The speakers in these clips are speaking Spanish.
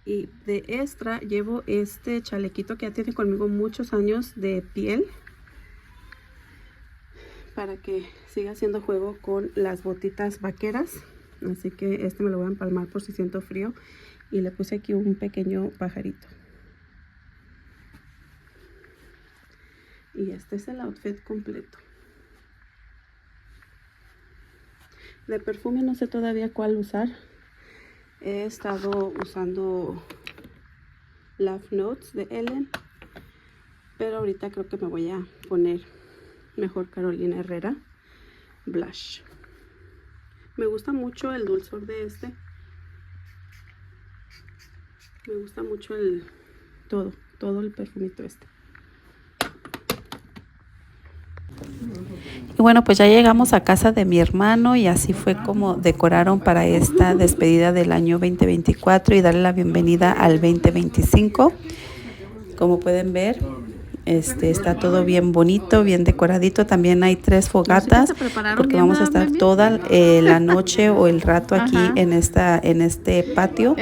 Y de extra llevo este chalequito que ya tiene conmigo muchos años de piel, para que siga haciendo juego con las botitas vaqueras. Así que este me lo voy a empalmar por si siento frío. Y le puse aquí un pequeño pajarito. Y este es el outfit completo. De perfume no sé todavía cuál usar. He estado usando Love Notes de Ellen, pero ahorita creo que me voy a poner mejor Carolina Herrera Blush. Me gusta mucho el dulzor de este. Me gusta mucho todo el perfumito este. Y bueno, pues ya llegamos a casa de mi hermano y así fue como decoraron para esta despedida del año 2024 y darle la bienvenida al 2025. Como pueden ver, está todo bien bonito, bien decoradito. También hay 3 fogatas porque vamos a estar toda la noche o el rato aquí en este patio.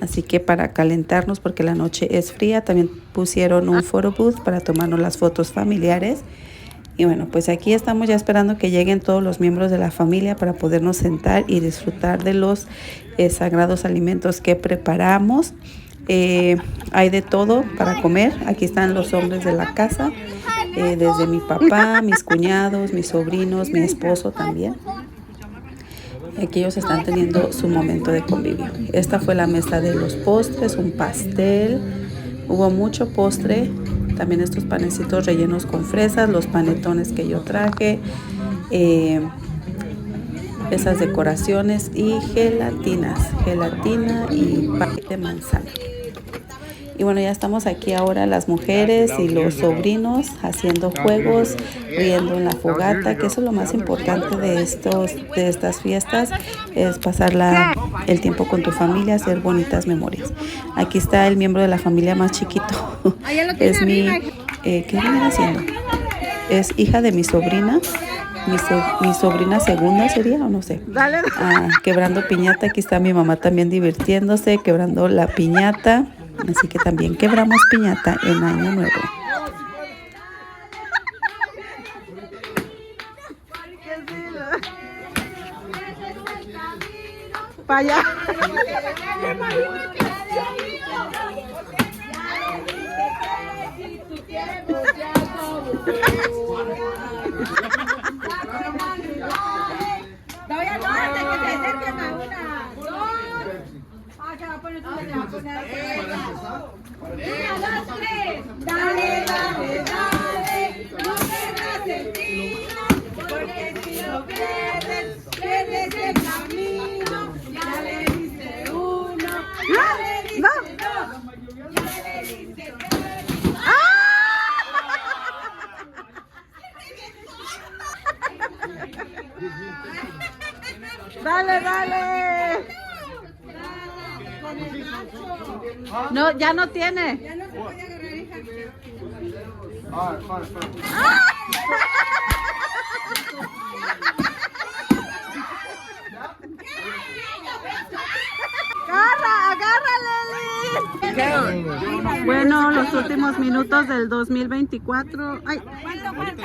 Así que para calentarnos, porque la noche es fría, también pusieron un photo booth para tomarnos las fotos familiares. Y bueno, pues aquí estamos ya esperando que lleguen todos los miembros de la familia para podernos sentar y disfrutar de los sagrados alimentos que preparamos. Hay de todo para comer. Aquí están los hombres de la casa, desde mi papá, mis cuñados, mis sobrinos, mi esposo también. Aquí ellos están teniendo su momento de convivio. Esta fue la mesa de los postres, un pastel, hubo mucho postre. También estos panecitos rellenos con fresas, los panetones que yo traje, esas decoraciones y gelatina y pay de manzana. Y bueno, ya estamos aquí ahora las mujeres y los sobrinos haciendo juegos, riendo en la fogata, que eso es lo más importante de estas fiestas, es pasar el tiempo con tu familia, hacer bonitas memorias. Aquí está el miembro de la familia más chiquito, es ¿qué viene haciendo? Es hija de mi sobrina. Mi sobrina segunda sería, o no sé. Quebrando piñata. Aquí está mi mamá también divirtiéndose, quebrando la piñata. Así que también quebramos piñata en Año Nuevo. Para allá. Dale, dale, dale, no pierdas el tino, porque si lo pierdes, pierdes el camino. Ya le diste uno, ya le diste dos, ya le diste tres. Dale, dale. No, ya no tiene. Ya no se puede agarrar, hija. ¡Agárrale! Bueno, los últimos minutos del 2024. Ay. ¿Cuánto falta?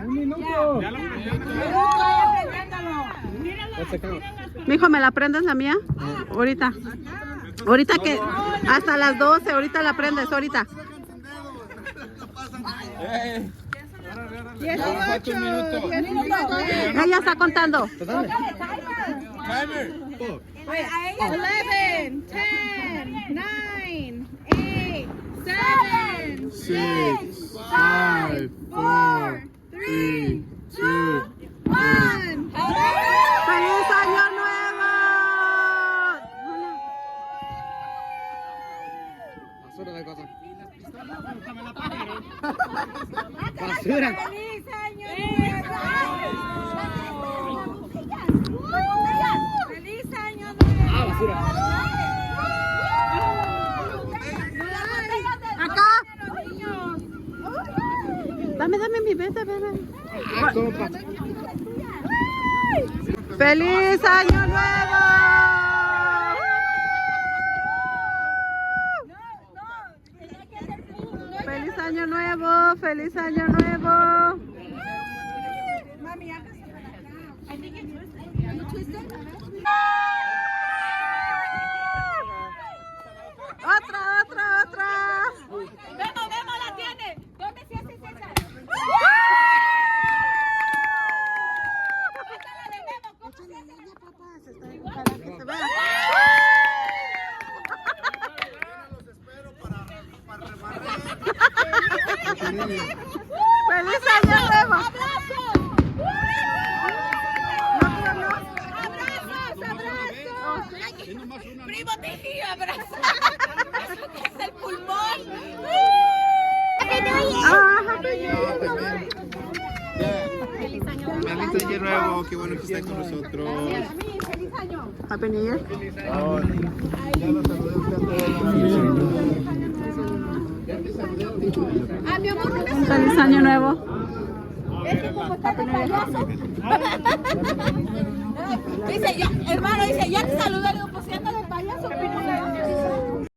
Un minuto. Mijo, ¿me la prendes la mía? Ahorita. Ahorita que hasta las 12, ahorita la prendes, ahorita. 18 minutos. Ella está contando. 11, 10, 9, 8, 7, 6, 5, 4, 3, 2, 1. ¡Feliz Año Nuevo! Basura. ¡Feliz Año Nuevo! ¡Feliz Año Nuevo! Basura. Acá. Dame mi beta, bebé. ¡Feliz Año Nuevo! año nuevo, feliz año nuevo. Otra. Vemos, la tiene. ¿Dónde se hace César? Para que se vea. ¡Feliz año nuevo! ¡Abrazos! ¡Primo te abrazo! ¡Es el pulmón! Feliz año nuevo, qué bueno que estén con nosotros. Happy New Year. Mi amor, no me Feliz año nuevo. Es que como está de payaso. Dice, ya, hermano, dice, ya te saludé, le digo, pues si anda de payaso, ¿cómo le haces?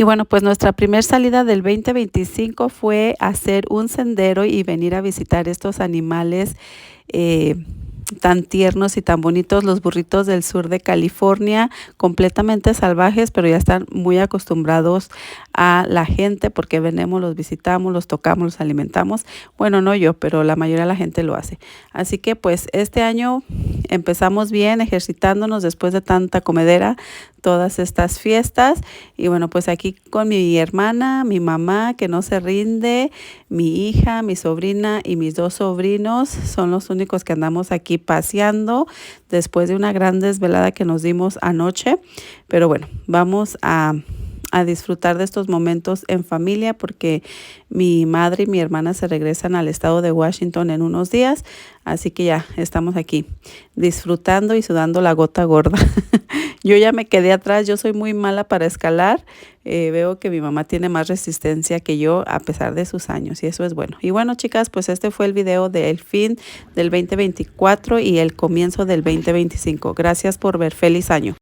Y bueno, pues nuestra primer salida del 2025 fue hacer un sendero y venir a visitar estos animales tan tiernos y tan bonitos, los burritos del sur de California, completamente salvajes, pero ya están muy acostumbrados a la gente porque venimos, los visitamos, los tocamos, los alimentamos. Bueno, no yo, pero la mayoría de la gente lo hace. Así que pues este año empezamos bien, ejercitándonos después de tanta comedera, todas estas fiestas. Y bueno, pues aquí con mi hermana, mi mamá que no se rinde, mi hija, mi sobrina y mis 2 sobrinos son los únicos que andamos aquí paseando después de una gran desvelada que nos dimos anoche. Pero bueno, vamos a disfrutar de estos momentos en familia porque mi madre y mi hermana se regresan al estado de Washington en unos días, así que ya estamos aquí disfrutando y sudando la gota gorda. Yo ya me quedé atrás, yo soy muy mala para escalar, veo que mi mamá tiene más resistencia que yo a pesar de sus años y eso es bueno. Y bueno, chicas, pues este fue el video del fin del 2024 y el comienzo del 2025. Gracias por ver, feliz año.